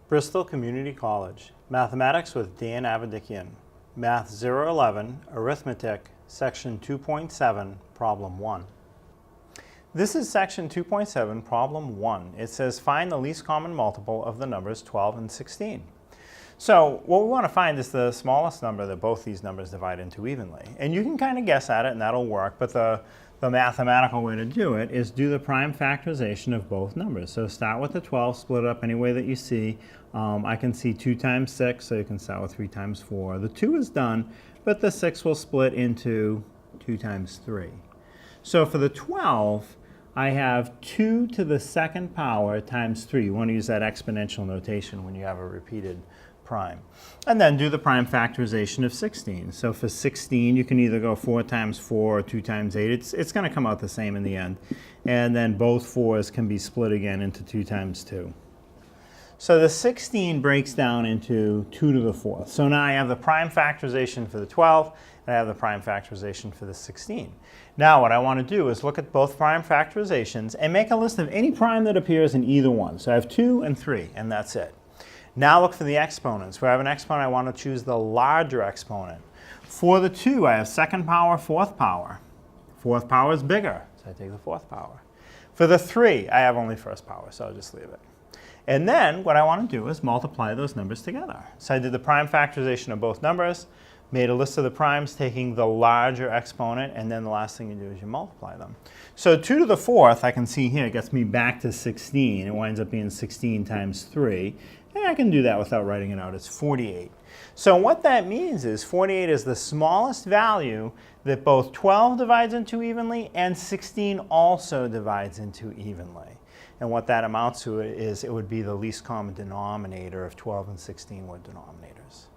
Bristol Community College, Mathematics with Dan Avedikian, Math 011, Arithmetic, Section 2.7, Problem 1. This is Section 2.7, Problem 1. It says find the least common multiple of the numbers 12 and 16. So what we want to find is the smallest number that both these numbers divide into evenly. And you can kind of guess at it and that'll work, but the mathematical way to do it is do the prime factorization of both numbers. So start with the 12, split it up any way that you see. I can see 2 times 6, so you can start with 3 times 4. The 2 is done, but the 6 will split into 2 times 3. So for the 12, I have 2 to the second power times 3. You want to use that exponential notation when you have a repeated prime. And then do the prime factorization of 16. So for 16, you can either go 4 times 4 or 2 times 8. It's going to come out the same in the end. And then both 4s can be split again into 2 times 2. So the 16 breaks down into 2 to the 4th. So now I have the prime factorization for the 12, and I have the prime factorization for the 16. Now what I want to do is look at both prime factorizations and make a list of any prime that appears in either one. So I have 2 and 3, and that's it. Now look for the exponents. Where I have an exponent, I want to choose the larger exponent. For the 2, I have second power, fourth power. Fourth power is bigger, so I take the fourth power. For the 3, I have only first power, so I'll just leave it. And then what I want to do is multiply those numbers together. So I did the prime factorization of both numbers, made a list of the primes taking the larger exponent, and then the last thing you do is you multiply them. So 2 to the 4th, I can see here, gets me back to 16. It winds up being 16 times 3. And I can do that without writing it out. It's 48. So what that means is 48 is the smallest value that both 12 divides into evenly and 16 also divides into evenly. And what that amounts to is it would be the least common denominator if 12 and 16 were denominators.